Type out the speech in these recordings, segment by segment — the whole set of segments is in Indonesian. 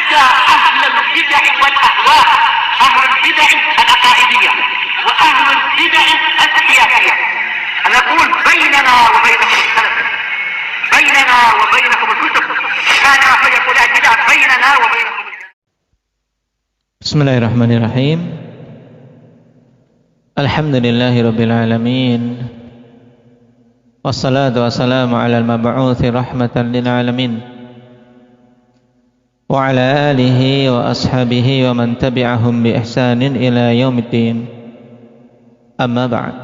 حتى أهل البدع والأهواء، أهل البدع العقائدية وأهل البدع السياسية، أنا أقول بيننا وبينكم السلف، بيننا وبينكم الكتب، كان فيقول البدع بيننا وبينكم. Bismillahirrahmanirrahim. Alhamdulillahirabbil alamin. Wassalatu wassalamu ala al-mab'uthi rahmatan lil alamin. Wa ala alihi wa ashabihi wa man tabi'ahum bi ihsanin ila yaumiddin. Amma ba'd.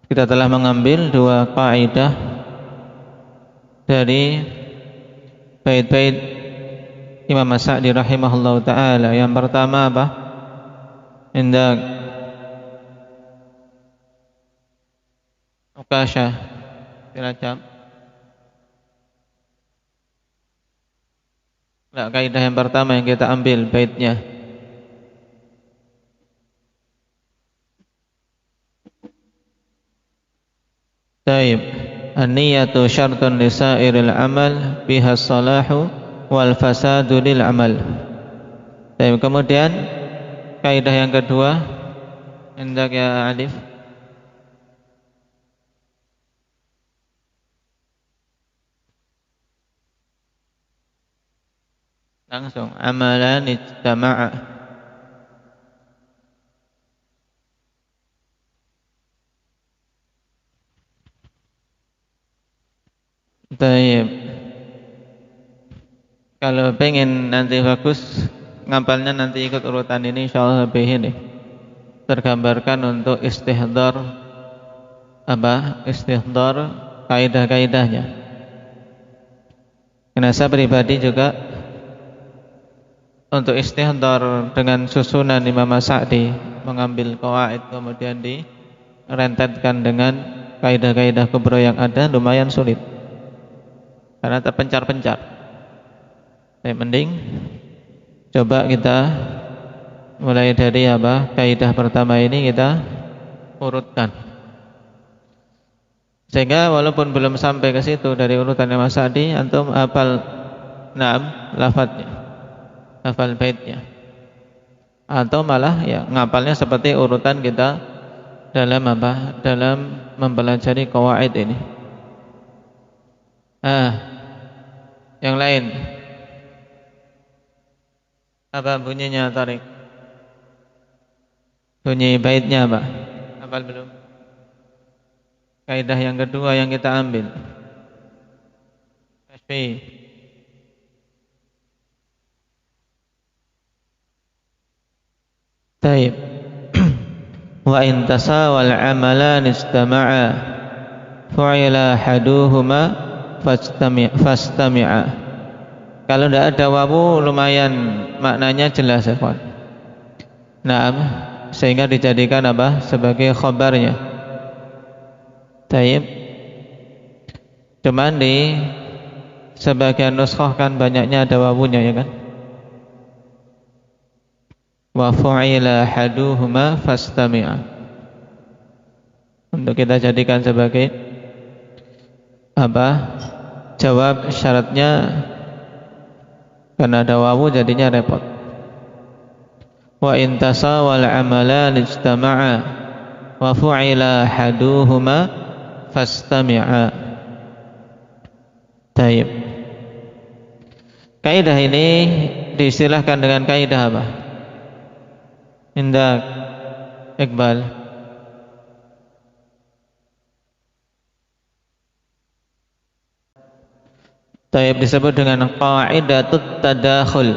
Kita telah mengambil dua kaidah dari bait-bait Imam As-Sa'di rahimahullahu ta'ala. Yang pertama apa? Indak Ukasha Silacam. Nah, kaidah yang pertama yang kita ambil baitnya. Taib. An-niyatu syartun lisairil amal biha salahu wal fasadu lil amal. Dan kemudian kaidah yang kedua, hendak ya Alif. Langsung amalan ijtama'a. Taib. Kalau pengen nanti bagus ngapalnya, nanti ikut urutan ini insyaallah lebih ini tergambarkan untuk istihdar istihdar kaidah-kaidahnya. Karena saya pribadi juga untuk istihdar dengan susunan Imam As-Sa'di, mengambil qawaid kemudian direntetkan dengan kaidah-kaidah kubra yang ada, lumayan sulit karena terpencar-pencar. Mending coba kita mulai dari kaidah pertama ini kita urutkan, sehingga walaupun belum sampai ke situ dari urutan Imam Sa'di, antum hafal lafadznya, hafal baitnya, atau malah ya ngapalnya seperti urutan kita dalam mempelajari qawaid ini. Yang lain apa bunyinya, Tarik? Bunyi baitnya apa? Hafal belum? Kaidah yang kedua yang kita ambil. Tasbih. Taib. Wa in tasawal amalan istama'a fa'ila haduhuma fastami'a. Kalau tidak ada wawu lumayan maknanya jelas ya kawan. Sehingga dijadikan sebagai khabarnya. Taib. Cuman di sebagian nuskhah kan banyaknya ada wawunya ya kan. Wa fu'ila haduhuma fastami'a. Untuk kita jadikan sebagai jawab syaratnya. Karena ada wawu jadinya repot. Wa in tasawal amalan ijtama'a wa fu'ila haduhuma fastami'a. Taib. Kaidah ini diistilahkan dengan kaidah apa? Indak Iqbal. Taib disebut dengan qaidatut tadakhul.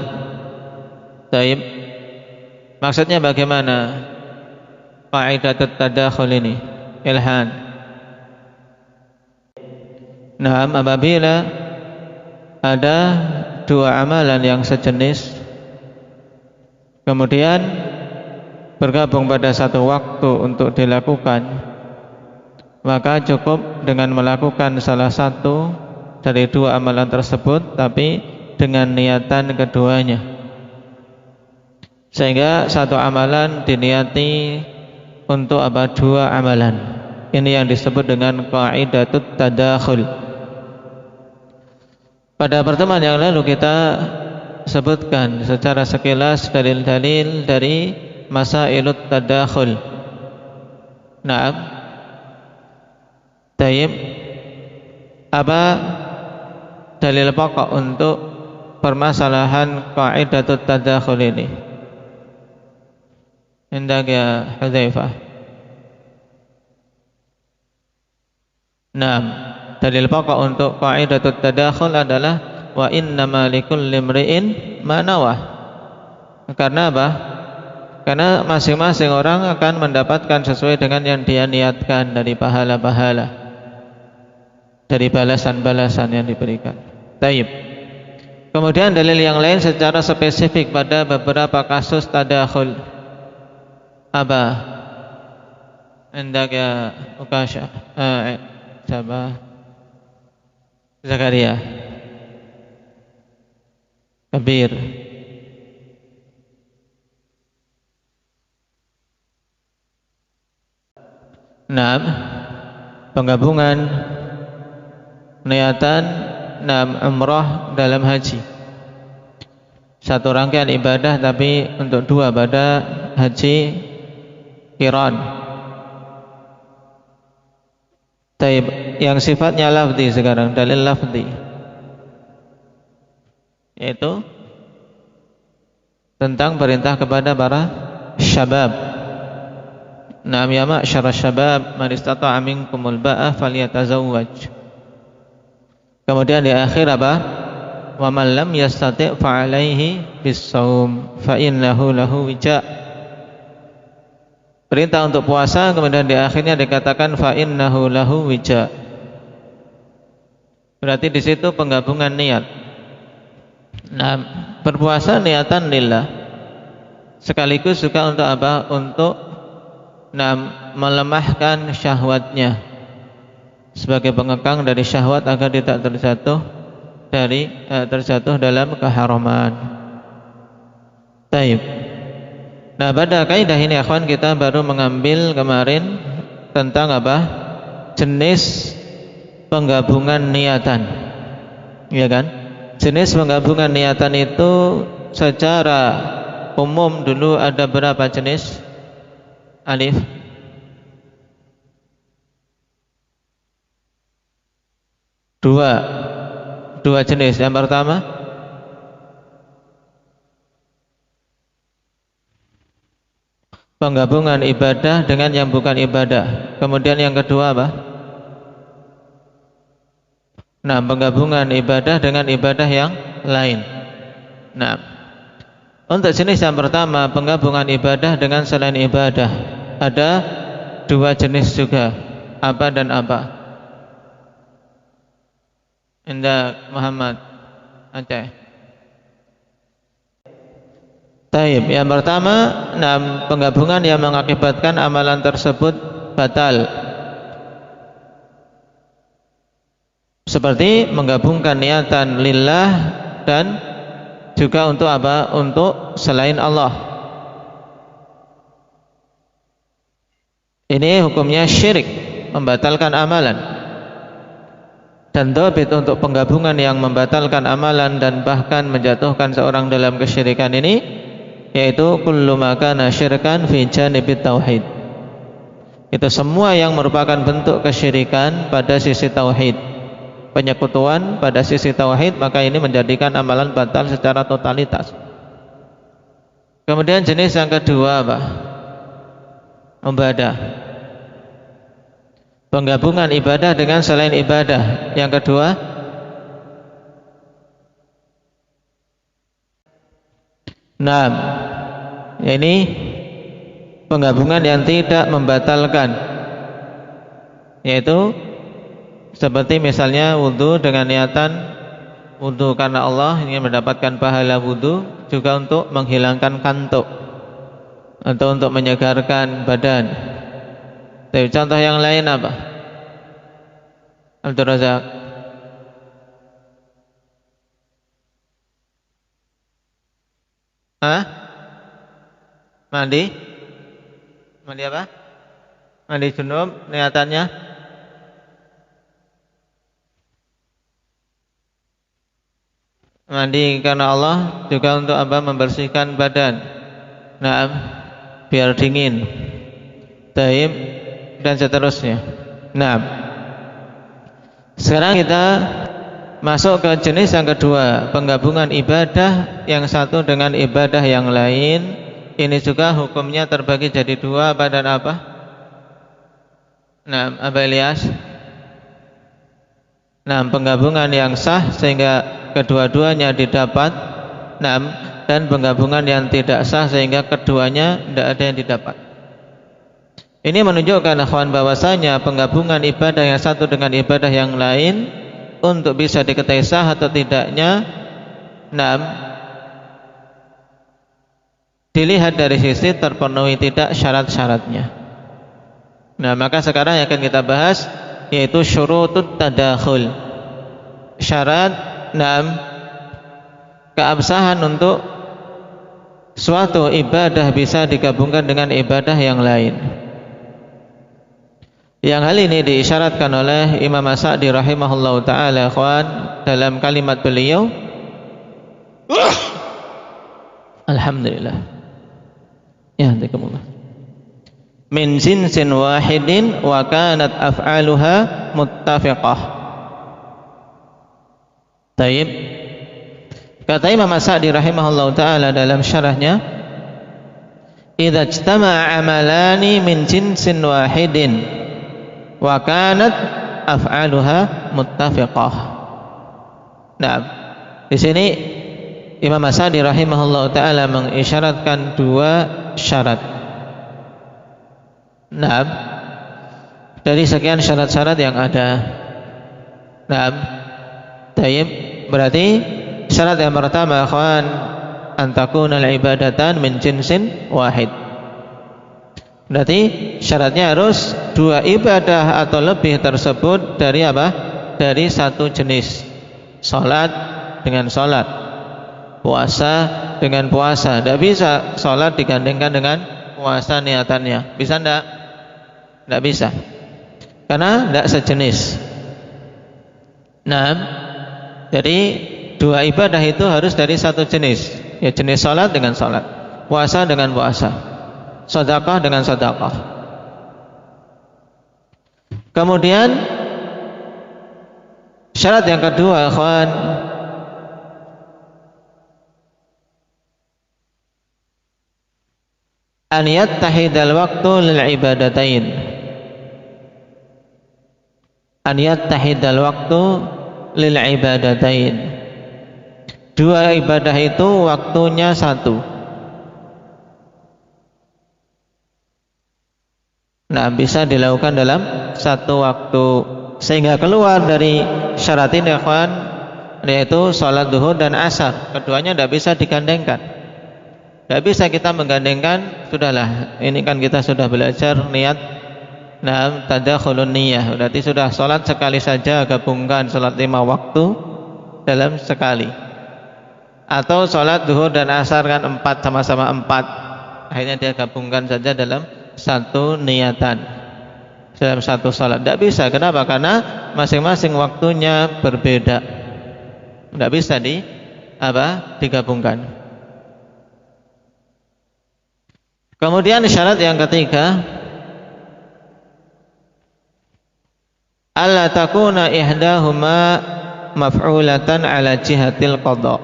Taib. Maksudnya bagaimana qaidatut tadakhul ini? Ilhan. Apabila ada dua amalan yang sejenis kemudian bergabung pada satu waktu untuk dilakukan, maka cukup dengan melakukan salah satu dari dua amalan tersebut tapi dengan niatan keduanya, sehingga satu amalan diniati untuk dua amalan. Ini yang disebut dengan qaidatut tadakhul. Pada pertemuan yang lalu kita sebutkan secara sekilas dalil-dalil dari masailut tadakhul. Naam. Tayyib. Apa dalil pokok untuk permasalahan qaidatut tadakhul ini? Indak ya Hudzaifah. Naam. Dalil pokok untuk qaidatut tadakhul adalah wa innama likulli imri'in ma nawah. Karena apa? Karena masing-masing orang akan mendapatkan sesuai dengan yang dia niatkan dari pahala-pahala, dari balasan-balasan yang diberikan. Taib. Kemudian dalil yang lain secara spesifik pada beberapa kasus tadakhul. Apa? Hendak ya Ukasha. Siapa? Zakaria. Kabir. Naam, penggabungan niatan umrah dalam haji. Satu rangkaian ibadah tapi untuk dua pada haji qiran. Taib, yang sifatnya lafzi sekarang, dalil lafzi, yaitu tentang perintah kepada para syabab. Naam ya ma'syara syabab man istata'a minkumul ba'ah falyatazawwaj. Kemudian di akhir apa? Wa man lam yastati' fa 'alaihi bis-shaum fa innahu lahu wija'. Perintah untuk puasa, kemudian di akhirnya dikatakan fa innahu lahu wija'. Berarti di situ penggabungan niat. Nah, berpuasa niatan lillah. Sekaligus juga untuk apa? Untuk melemahkan syahwatnya sebagai pengekang dari syahwat agar tidak terjatuh dalam keharaman. Taib. Nah, pada kaidah ini akhwan kita baru mengambil kemarin tentang apa? Jenis penggabungan niatan. Iya kan? Jenis penggabungan niatan itu secara umum dulu ada berapa jenis? Alif. Dua jenis. Yang pertama penggabungan ibadah dengan yang bukan ibadah. Kemudian yang kedua apa? Nah, penggabungan ibadah dengan ibadah yang lain. Nah, untuk jenis yang pertama, penggabungan ibadah dengan selain ibadah, ada dua jenis juga. Apa dan apa? Indah Muhammad Aceh. Taib. Yang pertama, penggabungan yang mengakibatkan amalan tersebut batal. Seperti menggabungkan niatan lillah dan juga untuk apa? Untuk selain Allah. Ini hukumnya syirik, membatalkan amalan. Dan dhabit untuk penggabungan yang membatalkan amalan dan bahkan menjatuhkan seorang dalam kesyirikan ini, yaitu kullu ma kana syirkan fi janibit tauhid. Itu semua yang merupakan bentuk kesyirikan pada sisi tauhid, penyekutuan pada sisi tauhid, maka ini menjadikan amalan batal secara totalitas. Kemudian jenis yang kedua apa? Ibadah. Penggabungan ibadah dengan selain ibadah. Yang kedua ini penggabungan yang tidak membatalkan, yaitu seperti misalnya wudu dengan niatan wudu karena Allah ingin mendapatkan pahala wudu, juga untuk menghilangkan kantuk atau untuk menyegarkan badan. Tapi contoh yang lain apa? Abdul Razak. Mandi apa? Mandi junub niatannya Mandi karena Allah juga untuk apa? Membersihkan badan. Nah, biar dingin. Taib dan seterusnya. Nah, sekarang kita masuk ke jenis yang kedua, penggabungan ibadah yang satu dengan ibadah yang lain. Ini juga hukumnya terbagi jadi dua, apa dan apa? Nah, Aba Ilyas. Nah, penggabungan yang sah sehingga kedua-duanya didapat. Nah, dan penggabungan yang tidak sah sehingga keduanya tidak ada yang didapat. Ini menunjukkan akhwan bahwasanya penggabungan ibadah yang satu dengan ibadah yang lain untuk bisa diketahui sah atau tidaknya, nah, dilihat dari sisi terpenuhi tidak syarat-syaratnya. Nah, maka sekarang yang akan kita bahas yaitu syurutut tadakhul. Syarat, nah, keabsahan untuk suatu ibadah bisa digabungkan dengan ibadah yang lain. Yang hal ini diisyaratkan oleh Imam As-Sa'di rahimahullahu ta'ala ikhwan dalam kalimat beliau. Alhamdulillah. Ya, alhamdulillah. Min jinsin wahidin wa kanat af'aluha muttafiqah. Taib. Kata Imam As-Sa'di rahimahullahu ta'ala dalam syarahnya, idza ijtama'a amalani min jinsin wahidin wa kanat af'aluha muttafiqah. Nah, di sini Imam As-Sa'di rahimahullah taala mengisyaratkan dua syarat. Nah, dari sekian syarat-syarat yang ada. Nah, tayyib, berarti syarat yang pertama akhwan antakuna al-ibadatan min jinsin wahid. Berarti syaratnya harus dua ibadah atau lebih tersebut dari apa? Dari satu jenis. Salat dengan salat, puasa dengan puasa. Tidak bisa salat digandengkan dengan puasa niatannya. Bisa enggak? Tidak bisa. Karena tidak sejenis. Nah, jadi dua ibadah itu harus dari satu jenis. Ya, jenis salat dengan salat, puasa dengan puasa, sedekah dengan sedekah. Kemudian syarat yang kedua, ikhwan, an yattahidal waqtu lil ibadatain. An yattahidal waqtu lil ibadatain. Dua ibadah itu waktunya satu. Nah, bisa dilakukan dalam satu waktu sehingga keluar dari syarat ini, ikhwan, yaitu salat zuhur dan asar. Keduanya tidak bisa digandengkan. Tidak bisa kita menggandengkan. Sudahlah, ini kan kita sudah belajar niat. Nah, tadakhulun niyah. Berarti sudah salat sekali saja, gabungkan salat 5 waktu dalam sekali. Atau salat zuhur dan asar kan 4 sama-sama 4. Akhirnya dia gabungkan saja dalam satu niatan, dalam satu salat. Tidak bisa. Kenapa? Karena masing-masing waktunya berbeda. Tidak bisa digabungkan. Kemudian syarat yang ketiga, alla takuna ihdahuma maf'ulatan ala jihatil qada.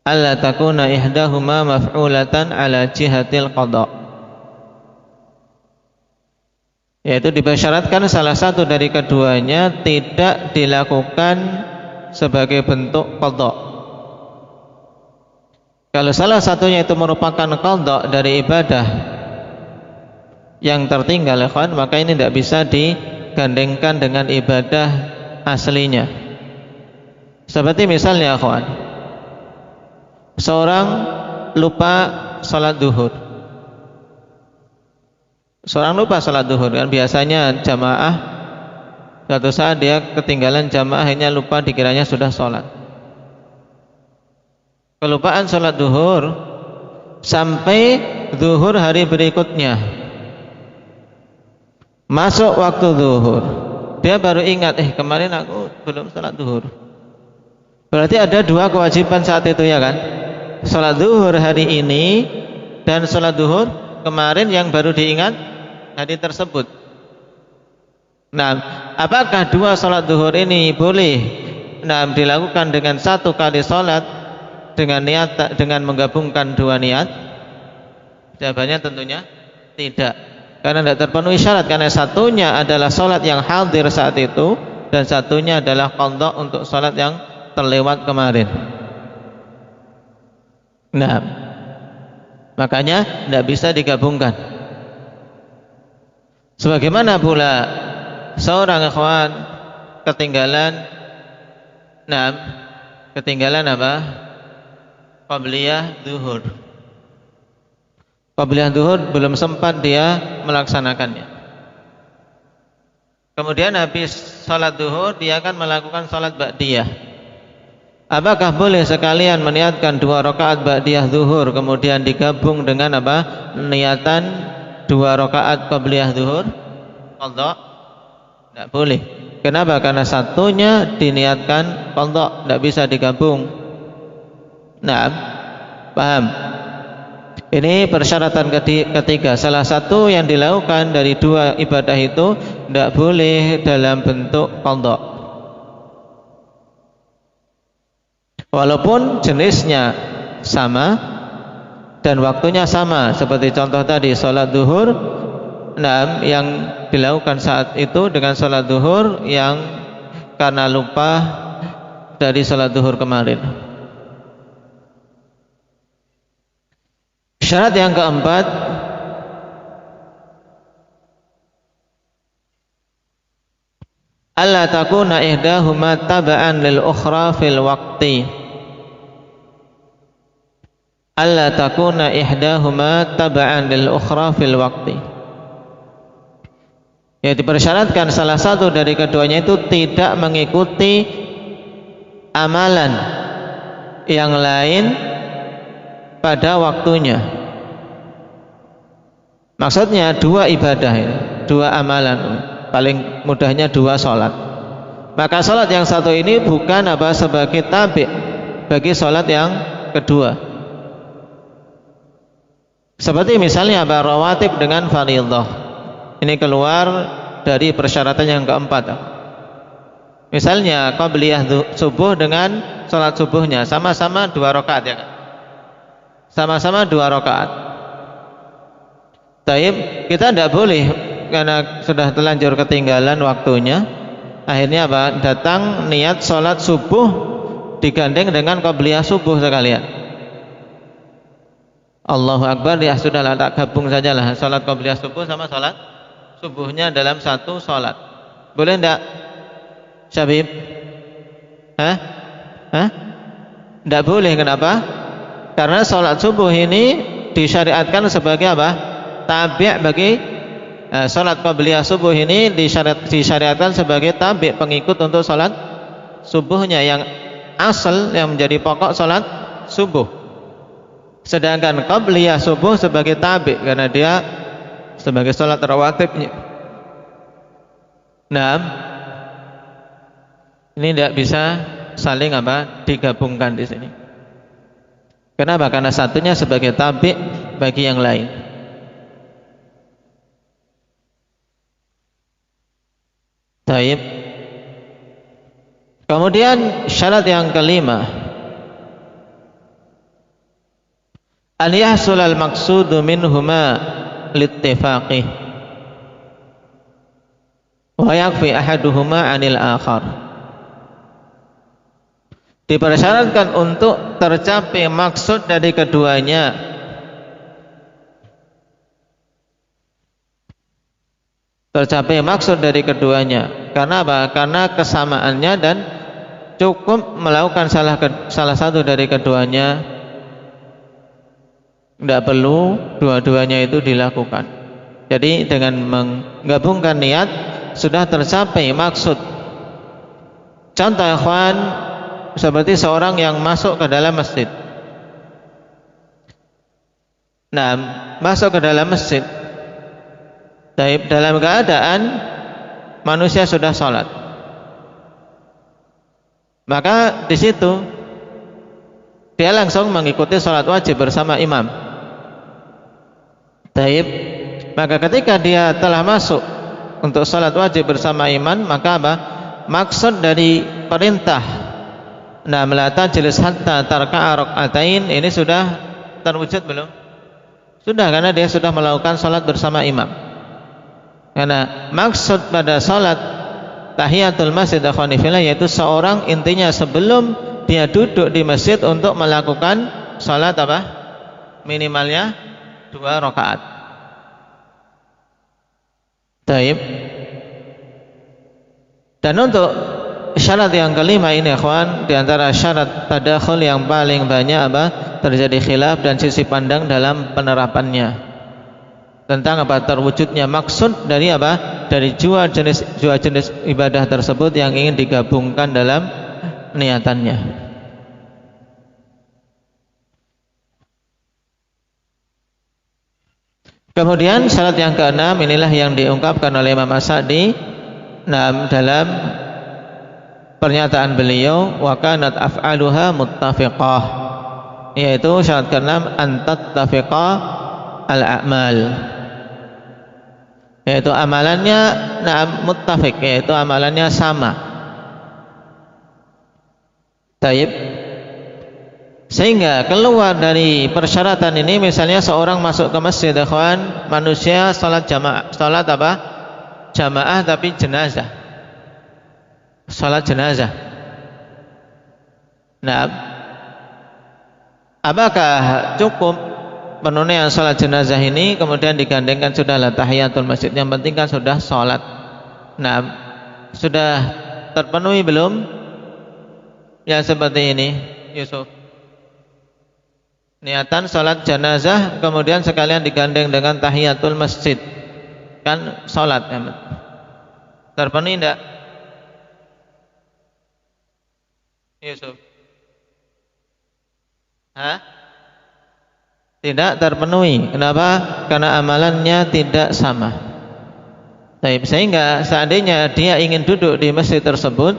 Alla takuna ihdahuma maf'ulatan ala jihatil qada. Yaitu dibersyaratkan salah satu dari keduanya tidak dilakukan sebagai bentuk qada. Kalau salah satunya itu merupakan qada dari ibadah yang tertinggal, ikhwan, maka ini tidak bisa digandengkan dengan ibadah aslinya. Seperti misalnya, ikhwan, seorang lupa salat zuhur. Seorang lupa salat zuhur, kan biasanya jamaah, suatu saat dia ketinggalan jamaah, akhirnya lupa, dikiranya sudah salat. Kelupaan salat zuhur sampai zuhur hari berikutnya. Masuk waktu zuhur, dia baru ingat, kemarin aku belum salat zuhur. Berarti ada dua kewajiban saat itu ya kan? Sholat duhur hari ini dan sholat duhur kemarin yang baru diingat hari tersebut. Nah, apakah dua sholat duhur ini boleh dilakukan dengan satu kali sholat dengan menggabungkan dua niat? Jawabannya tentunya tidak, karena tidak terpenuhi syarat, karena satunya adalah sholat yang hadir saat itu dan satunya adalah qadha untuk sholat yang terlewat kemarin. Nah, makanya tidak bisa digabungkan. Sebagaimana pula seorang ikhwan ketinggalan apa? Qabliyah zuhur. Qabliyah zuhur belum sempat dia melaksanakannya. Kemudian habis salat zuhur dia akan melakukan salat ba'diyah. Apakah boleh sekalian meniatkan 2 rakaat ba'diyah zuhur kemudian digabung dengan apa? Niatan 2 rakaat qabliyah zuhur? Qadha? Tidak boleh. Kenapa? Karena satunya diniatkan qadha, tidak bisa digabung. Nah, paham? Ini persyaratan ketiga. Salah satu yang dilakukan dari 2 ibadah itu tidak boleh dalam bentuk qadha. Walaupun jenisnya sama dan waktunya sama, seperti contoh tadi salat zuhur yang dilakukan saat itu dengan salat zuhur yang karena lupa dari salat zuhur kemarin. Syarat yang keempat, alla takuna ihdahuma taba'an lil ukhra fil waqti. Alla takuna ihdahuma taba'an lil ukhra fil waqti. Ya, dipersyaratkan salah satu dari keduanya itu tidak mengikuti amalan yang lain pada waktunya. Maksudnya 2 ibadah, 2 amalan, paling mudahnya 2 sholat. Maka sholat yang satu ini bukan apa sebagai tabi' bagi sholat yang kedua. Seperti misalnya apa rawatib dengan fardhiyah. Ini keluar dari persyaratan yang keempat. Misalnya qabliyah subuh dengan sholat subuhnya sama-sama 2 rakaat ya kan? Sama-sama 2 rakaat. Taib, kita tidak boleh karena sudah terlanjur ketinggalan waktunya. Akhirnya apa? Datang niat sholat subuh digandeng dengan qabliyah subuh sekalian. Allahu Akbar, ya sudahlah, tak gabung sajalah sholat qabliyah subuh sama sholat subuhnya dalam satu sholat. Boleh tidak, Syabib? Tidak boleh. Kenapa? Karena sholat subuh ini disyariatkan sebagai apa? Tabi' bagi sholat qabliyah subuh ini disyariatkan sebagai tabi' pengikut untuk sholat subuhnya yang asal, yang menjadi pokok sholat subuh. Sedangkan qabliyah subuh sebagai tabi' karena dia sebagai sholat rawatibnya. Nah, ini tidak bisa saling apa? Digabungkan di sini. Kenapa? Karena satunya sebagai tabi' bagi yang lain. Baik. Kemudian syarat yang kelima, an yahsul al maqsudu minhuma littifaqi wa yakfi ahaduhuma anil akhar. Dipersyaratkan untuk tercapai maksud dari keduanya, tercapai maksud dari keduanya. Karena apa? Karena kesamaannya dan cukup melakukan salah satu dari keduanya, tidak perlu dua-duanya itu dilakukan. Jadi dengan menggabungkan niat sudah tercapai maksud. Contoh ikhwan, seperti seorang yang masuk ke dalam masjid. Nah, masuk ke dalam masjid dalam keadaan manusia sudah sholat. maka di situ dia langsung mengikuti sholat wajib bersama imam. Taib. Maka ketika dia telah masuk untuk sholat wajib bersama imam, maka apa? Maksud dari perintah la tajlis hatta tarka'a rak'atain ini sudah terwujud belum? Sudah, karena dia sudah melakukan sholat bersama imam. Karena maksud pada sholat tahiyatul masjid akhwani fillah yaitu seorang intinya sebelum dia duduk di masjid untuk melakukan sholat apa? Minimalnya 2 rakaat. Taib. Dan untuk syarat yang kelima ini ikhwan, di antara syarat tadakhul yang paling banyak apa? Terjadi khilaf dan sisi pandang dalam penerapannya. Tentang apa? Terwujudnya maksud dari apa? Dari dua jenis ibadah tersebut yang ingin digabungkan dalam niatannya. Kemudian syarat yang keenam inilah yang diungkapkan oleh Imam As-Sa'di dalam pernyataan beliau, wa kanat af'aluha muttafiqah, yaitu syarat keenam antattafiqah al-a'mal, yaitu amalannya muttafiq, yaitu amalannya sama. Taib. Sehingga keluar dari persyaratan ini, misalnya seorang masuk ke masjid, ikhwan, manusia salat jamaah, salat apa? Jamaah tapi jenazah. Salat jenazah. Nah, apakah cukup penunaian salat jenazah ini kemudian digandengkan sudahlah tahiyatul masjid, yang penting kan sudah salat. Nah, sudah terpenuhi belum yang seperti ini, Yusuf? Niatan salat jenazah kemudian sekalian digandeng dengan tahiyatul masjid, kan salat ya, terpenuhi enggak, Yusuf? Tidak terpenuhi. Kenapa? Karena amalannya tidak sama. Sehingga seandainya dia ingin duduk di masjid tersebut,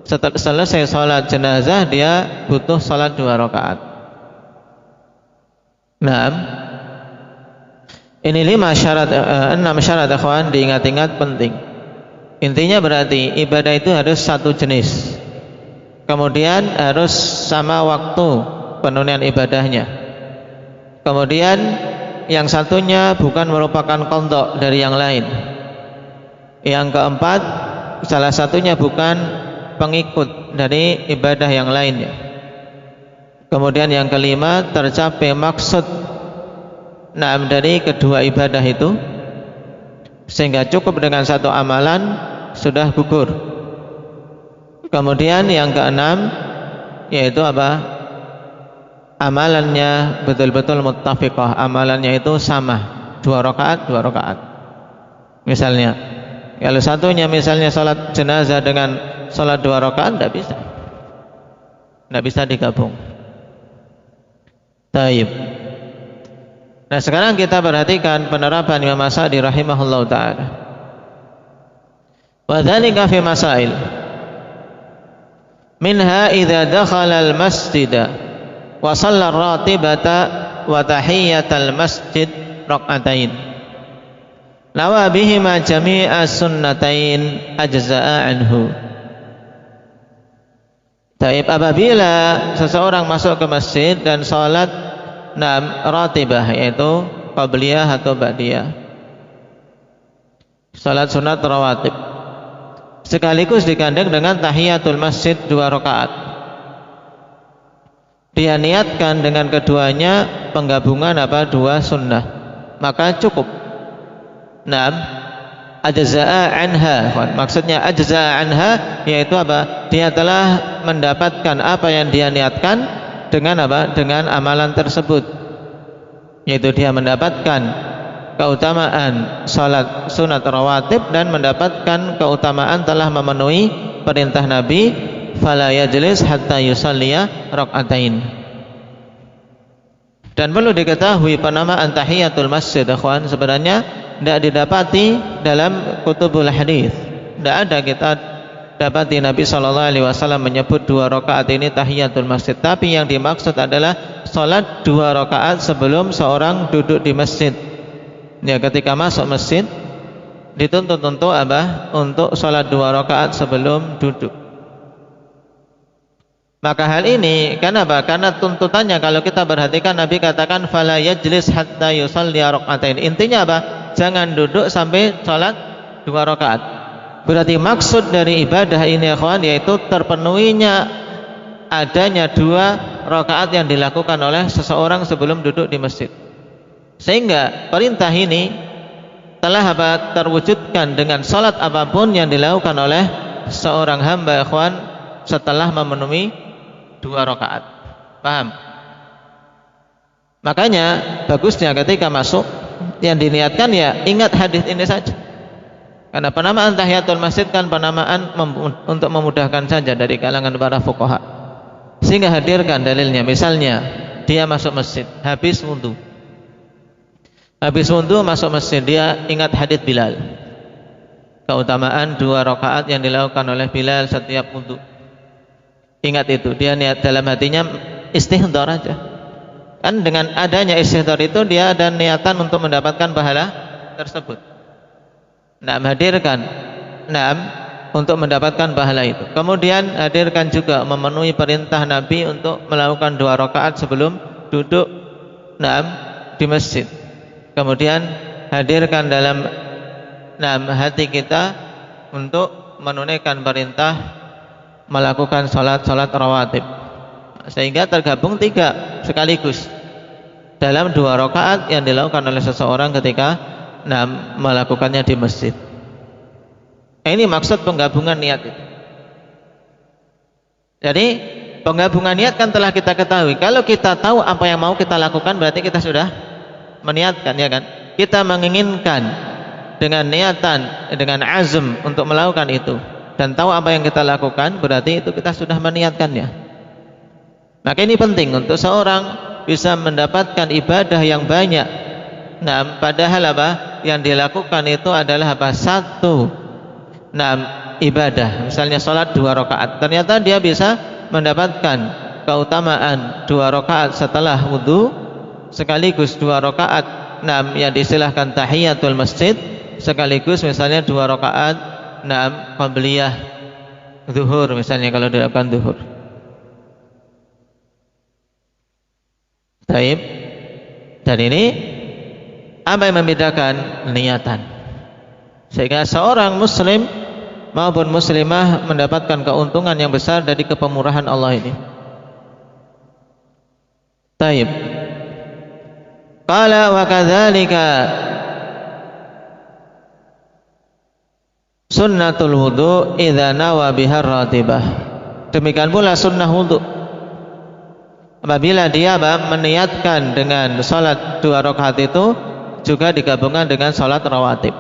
setelah selesai salat jenazah dia butuh salat 2 rakaat. Nah, ini 6 syarat ikhwan, diingat-ingat penting. Intinya berarti ibadah itu harus satu jenis, kemudian harus sama waktu penunaian ibadahnya, kemudian yang satunya bukan merupakan qadha dari yang lain, yang keempat salah satunya bukan pengikut dari ibadah yang lainnya, kemudian yang kelima tercapai maksud dari kedua ibadah itu, sehingga cukup dengan satu amalan sudah gugur. Kemudian yang keenam yaitu apa? Amalannya betul-betul muttafiqah, amalannya itu sama, 2 rakaat 2 rakaat. Misalnya kalau satunya misalnya salat jenazah dengan salat 2 rakaat, tidak bisa digabung. Taib. Nah, sekarang kita perhatikan penerapan Imam As-Sa'di rahimahullahu ta'ala. Wa dzalika fi masail. Minha idza dakhala al-masjid wa shalla ar-ratibata wa tahiyyatal masjid rak'atain. Nawa bihima jami'a sunnatain ajza'a anhu. Taib, apabila seseorang masuk ke masjid dan salat ratibah, yaitu qabliyah atau ba'diyah, salat sunat rawatib, sekaligus digandeng dengan tahiyatul masjid 2 rakaat, dia niatkan dengan keduanya penggabungan 2 sunnah, maka cukup. Ajza'a anha, maksudnya ajza'a anha yaitu apa? Dia telah mendapatkan apa yang dia niatkan dengan apa? Dengan amalan tersebut, yaitu dia mendapatkan keutamaan salat sunat rawatib dan mendapatkan keutamaan telah memenuhi perintah Nabi, fala yajlis hatta yusalliya rak'atain. Dan perlu diketahui penamaan tahiyatul masjid, ikhwan, sebenarnya tidak didapati dalam kutubul hadis. Tidak ada kita dapati Nabi SAW menyebut 2 rakaat ini tahiyatul masjid, tapi yang dimaksud adalah salat 2 rakaat sebelum seorang duduk di masjid. Ya, ketika masuk masjid dituntut untuk apa? Untuk salat 2 rakaat sebelum duduk. Maka hal ini kenapa? Karena tuntutannya kalau kita perhatikan Nabi katakan fala yajlis hatta yusalli rakaatain. Intinya apa? Jangan duduk sampai salat 2 rakaat. Berarti maksud dari ibadah ini ikhwan yaitu terpenuhinya adanya 2 rakaat yang dilakukan oleh seseorang sebelum duduk di masjid. Sehingga perintah ini telah terwujudkan dengan salat apapun yang dilakukan oleh seorang hamba ikhwan setelah memenuhi 2 rakaat. Paham? Makanya bagusnya ketika masuk yang diniatkan ya ingat hadis ini saja. Karena penamaan tahiyatul masjid kan penamaan untuk memudahkan saja dari kalangan para fuqaha. Sehingga hadirkan dalilnya. Misalnya dia masuk masjid habis wudu. Habis wudu masuk masjid, dia ingat hadits Bilal. Keutamaan 2 rakaat yang dilakukan oleh Bilal setiap wudu. Ingat itu, dia niat dalam hatinya istihdhar aja. Kan dengan adanya istihdhar itu dia ada niatan untuk mendapatkan pahala tersebut. Hadirkan untuk mendapatkan pahala itu. Kemudian hadirkan juga memenuhi perintah Nabi untuk melakukan 2 rakaat sebelum duduk di masjid. Kemudian hadirkan dalam hati kita untuk menunaikan perintah melakukan salat rawatib, sehingga tergabung 3 sekaligus dalam 2 rakaat yang dilakukan oleh seseorang ketika melakukannya di masjid. Ini maksud penggabungan niat itu. Jadi penggabungan niat kan telah kita ketahui. Kalau kita tahu apa yang mau kita lakukan berarti kita sudah meniatkan, ya kan? Kita menginginkan dengan niatan, dengan azm untuk melakukan itu dan tahu apa yang kita lakukan, berarti itu kita sudah meniatkannya. Maka ini penting untuk seorang bisa mendapatkan ibadah yang banyak. Padahal yang dilakukan itu adalah satu ibadah. Misalnya salat 2 rakaat, ternyata dia bisa mendapatkan keutamaan 2 rakaat setelah wudu, sekaligus 2 rakaat yang diistilahkan tahiyatul masjid, sekaligus misalnya 2 rakaat qabliyah zuhur, misalnya kalau dilakukan zuhur. Baik. Dan ini apa yang membedakan? Niatan. Sehingga seorang muslim maupun muslimah mendapatkan keuntungan yang besar dari kepemurahan Allah ini. Baik. Qala wa kadzalika sunnatul wudu idza nawa bihar ratibah. Demikian pula sunnah wudu apabila dia meniatkan dengan salat 2 rakaat itu juga digabungkan dengan salat rawatib.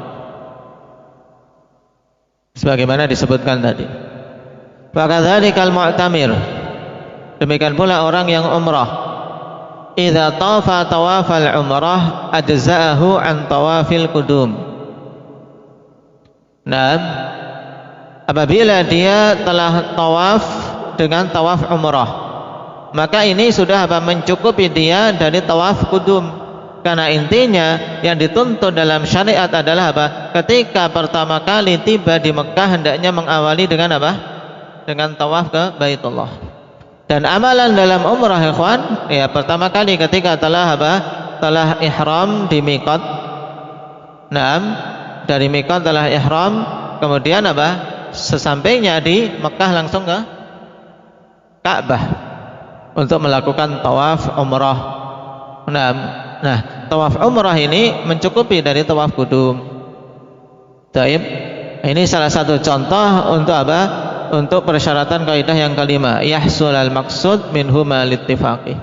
Sebagaimana disebutkan tadi. Wa kadzalikal mu'tamir. Demikian pula orang yang umrah. Idza tawafa tawafal umrah ajza'ahu an tawafil qudum. Apabila dia telah tawaf dengan tawaf umrah, maka ini sudah mencukupi dia dari tawaf qudum. Karena intinya yang dituntut dalam syariat adalah ketika pertama kali tiba di Mekah hendaknya mengawali dengan dengan tawaf ke Baitullah. Dan amalan dalam umrah ikhwan, ya pertama kali ketika telah ihram di miqat. Dari miqat telah ihram, kemudian sesampainya di Mekah langsung ke Ka'bah untuk melakukan tawaf umrah. Tawaf umrah ini mencukupi dari tawaf qudum. Taib. Ini salah satu contoh untuk Untuk persyaratan kaidah yang kelima, yahsul al maqsud minhuma littifaqi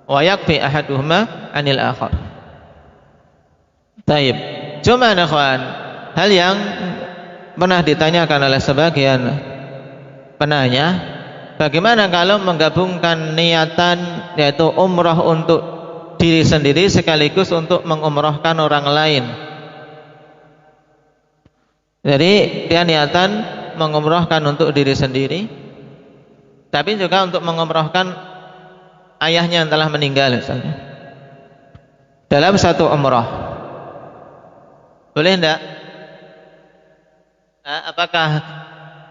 wa yakfi ahaduhuma anil akhar. Taib. Cuma ikhwan, hal yang pernah ditanyakan oleh sebagian penanya, bagaimana kalau menggabungkan niatan yaitu umrah untuk diri sendiri sekaligus untuk mengumrahkan orang lain. Jadi dia niatan mengumrahkan untuk diri sendiri, tapi juga untuk mengumrahkan ayahnya yang telah meninggal misalnya dalam satu umrah. Boleh enggak? Apakah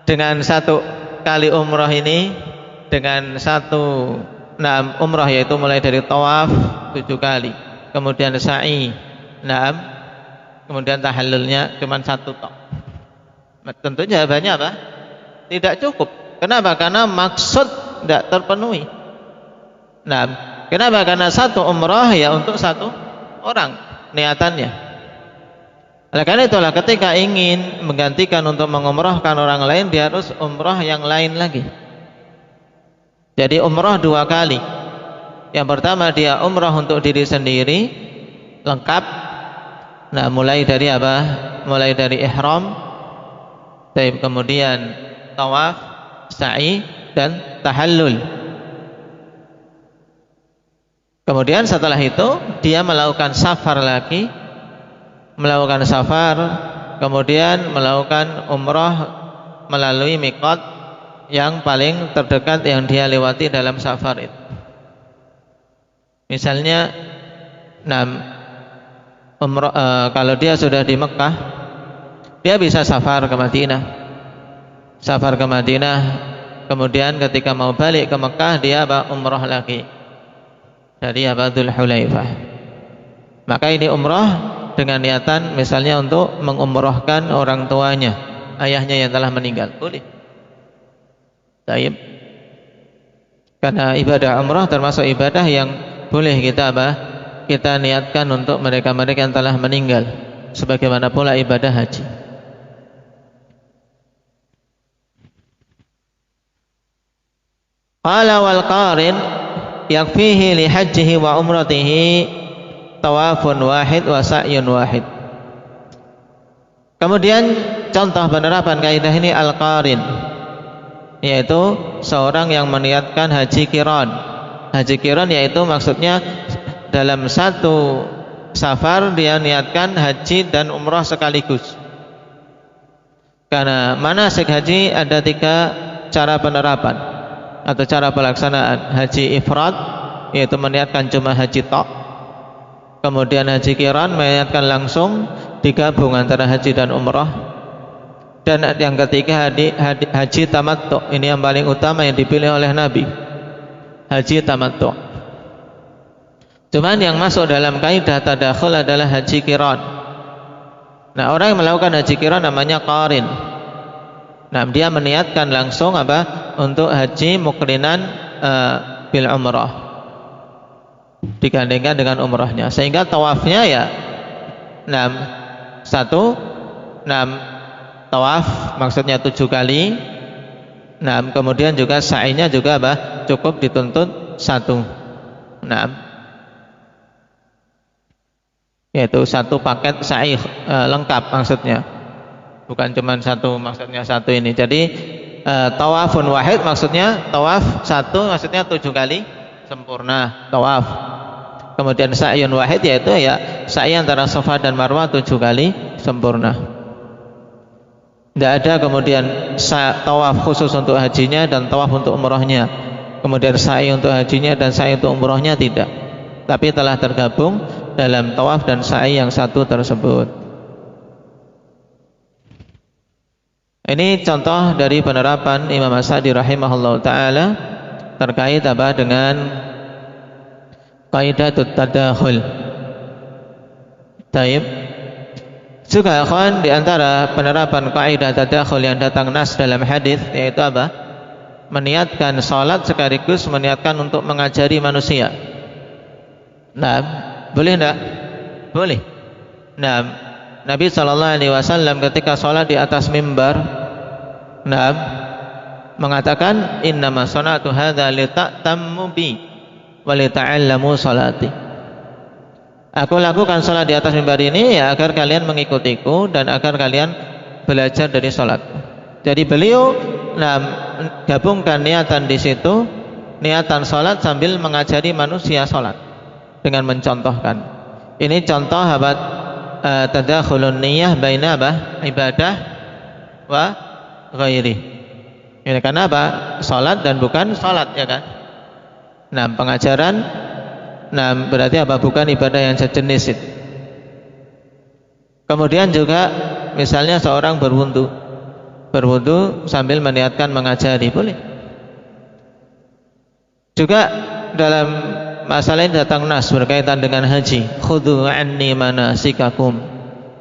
dengan satu kali umrah ini, dengan satu umrah, yaitu mulai dari tawaf 7 kali, kemudian sa'i, kemudian tahallulnya cuma 1 tok, tentu jawabannya apa? Tidak cukup. Kenapa? Karena maksud tidak terpenuhi. Kenapa? Karena satu umrah ya untuk satu orang niatannya. Oleh karena itulah ketika ingin menggantikan untuk mengumrahkan orang lain, dia harus umrah yang lain lagi. Jadi umrah 2 kali. Yang pertama dia umrah untuk diri sendiri lengkap. Mulai dari apa? Mulai dari ihram, kemudian tawaf, sa'i, dan tahallul. Kemudian setelah itu dia melakukan safar lagi, kemudian melakukan umrah melalui miqat yang paling terdekat yang dia lewati dalam safar itu. Misalnya kalau dia sudah di Mekah, dia bisa safar ke Madinah. Kemudian ketika mau balik ke Mekah, dia umrah lagi dari Dzul Hulaifah. Maka ini umrah dengan niatan misalnya untuk mengumrahkan orang tuanya, ayahnya yang telah meninggal. Boleh. Baik. Karena ibadah umrah termasuk ibadah yang boleh kita niatkan untuk mereka-mereka yang telah meninggal, sebagaimana pula ibadah haji. Qala wal qarin yakfihi li hajjihi wa umratihi tawafun wahid wa sa'yun wahid. Kemudian contoh penerapan kaidah ini al-qarin, yaitu seorang yang meniatkan haji qiran. Haji qiran yaitu maksudnya dalam satu safar dia niatkan haji dan umrah sekaligus. Karena manasik haji ada 3 cara penerapan atau cara pelaksanaan. Haji ifrad yaitu meniatkan cuma haji tok. Kemudian haji qiran meniatkan langsung digabung antara haji dan umrah. Dan yang ketiga haji tamattu. Ini yang paling utama yang dipilih oleh Nabi, haji tamattu. Cuman yang masuk dalam kaidah tadakhul adalah haji qiran. Orang yang melakukan haji qiran namanya qarin. Dia meniatkan langsung untuk haji muqrinan bil umrah, digandengkan dengan umrahnya, sehingga tawafnya ya tawaf maksudnya 7 kali. Kemudian juga sa'inya juga cukup dituntut 1. Yaitu 1 paket sa'i lengkap maksudnya, bukan cuma 1 maksudnya 1 ini. Jadi tawafun wahid maksudnya tawaf 1 maksudnya 7 kali sempurna tawaf. Kemudian sa'yun wahid yaitu ya sa'i antara Safa dan Marwah 7 kali sempurna. Tidak ada kemudian tawaf khusus untuk hajinya dan tawaf untuk umrohnya, kemudian sa'i untuk hajinya dan sa'i untuk umrohnya, tidak. Tapi telah tergabung dalam tawaf dan sa'i yang 1 tersebut. Ini contoh dari penerapan Imam As-Sa'di rahimahullah ta'ala terkait dengan qaidatut tadakhul. Taib. Juga akhwan, di antara penerapan kaidah tadakhul yang datang nas dalam hadis, yaitu meniatkan salat sekaligus meniatkan untuk mengajari manusia. Boleh enggak? Boleh. Nabi SAW ketika salat di atas mimbar, mengatakan innama sana'tu hadza lita'tammu bi wa lita'allamu salati. Aku lakukan salat di atas mimbar ini ya agar kalian mengikutiku dan agar kalian belajar dari salatku. Jadi beliau gabungkan niatan di situ, niatan salat sambil mengajari manusia salat dengan mencontohkan. Ini contoh tadakhulun niyah baina ibadah wa ghairi. Ya, karena apa? Salat dan bukan salat, ya kan? Nah, pengajaran, nah berarti apa? Bukan ibadah yang sejenis itu. Kemudian juga misalnya seorang berwudu sambil meniatkan mengajari, boleh. Juga dalam masalah ini datang nas berkaitan dengan haji. Khudhu anni manasikakum,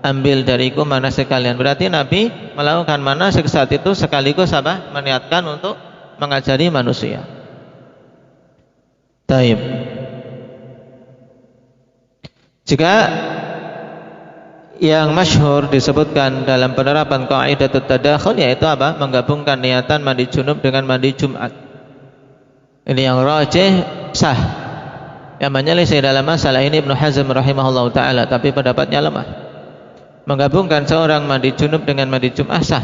ambil dariku manasik kalian. Berarti Nabi melakukan manasik saat itu sekaligus apa? Meniatkan untuk mengajari manusia. Taib. Jika yang masyhur disebutkan dalam penerapan qaidatut tadakhul, yaitu apa? Menggabungkan niatan mandi junub dengan mandi Jumat. Ini yang rajih sah. Yang menyelisih dalam masalah ini Ibnu Hazm rahimahullah taala, tapi pendapatnya lemah. Menggabungkan seorang mandi junub dengan mandi Jumat sah.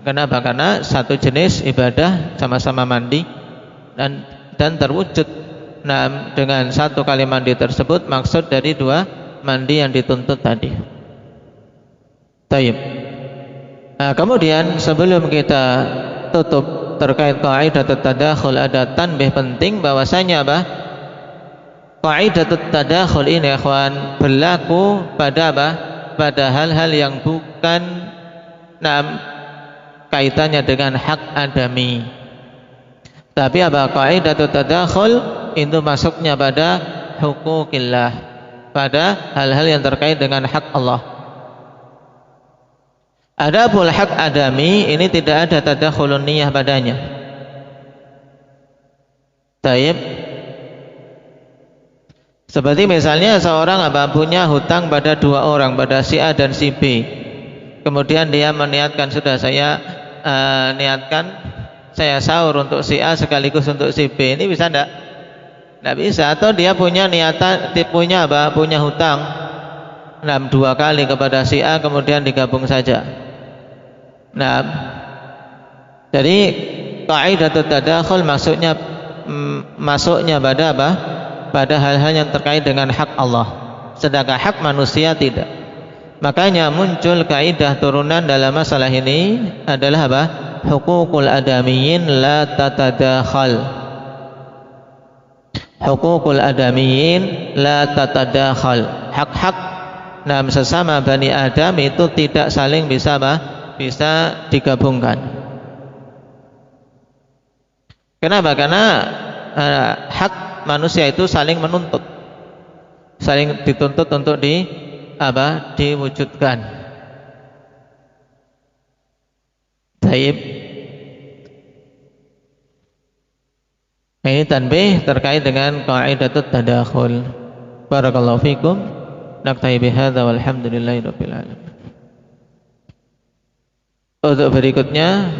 Kenapa? Karena satu jenis ibadah, sama-sama mandi dan terwujud dengan satu kali mandi tersebut maksud dari dua mandi yang dituntut tadi. Taib. Nah, kemudian sebelum kita tutup terkait qaidatut tadakhul, ada tanbih penting bahwasanya apa? Qaidatut tadakhul ini ikhwan berlaku pada apa? Pada hal-hal yang bukan kaitannya dengan hak adami. Tapi apa? Qaidatut tadakhul itu masuknya pada hukukillah, pada hal-hal yang terkait dengan hak Allah. Adapun hak adami ini tidak ada tadakhulun niyah padanya. Taib. Seperti misalnya seorang punya hutang pada dua orang, pada si A dan si B. Kemudian dia meniatkan, sudah saya niatkan saya sahur untuk si A sekaligus untuk si B. Ini bisa enggak? Enggak bisa. Atau dia punya niatan, punya hutang dua kali kepada si A, kemudian digabung saja. Nah, jadi qaidatut tadakhul masuknya pada apa? Pada hal-hal yang terkait dengan hak Allah, sedangkan hak manusia tidak. Makanya muncul kaidah turunan dalam masalah ini adalah apa? Hukukul adamiyyin la tatadakhal. Hukukul adamiyyin la tatadakhal. Hak-hak sesama Bani Adam itu tidak saling bisa digabungkan. Kenapa? Karena hak manusia itu saling menuntut, saling dituntut untuk diwujudkan. Taib. Ini tanbih terkait dengan qaidatut tadakhul. Barakallahu fikum. Naktahi bihadza walhamdulillahirabbil alamin. Untuk berikutnya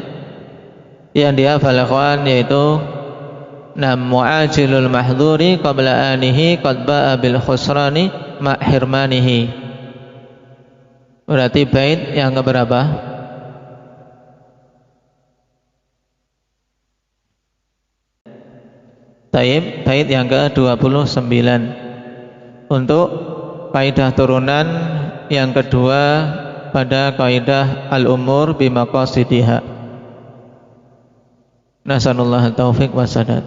yang dihafal ikhwan yaitu mu'ajilul mahdhuri qabla anihi qad ba'a bil khusrani ma hirmanihi. Berarti bait yang keberapa? Taib, bait yang ke-29 untuk kaidah turunan yang kedua pada kaidah al-umur bimaqasidiha. Nasallallahu taufiq wa sadad.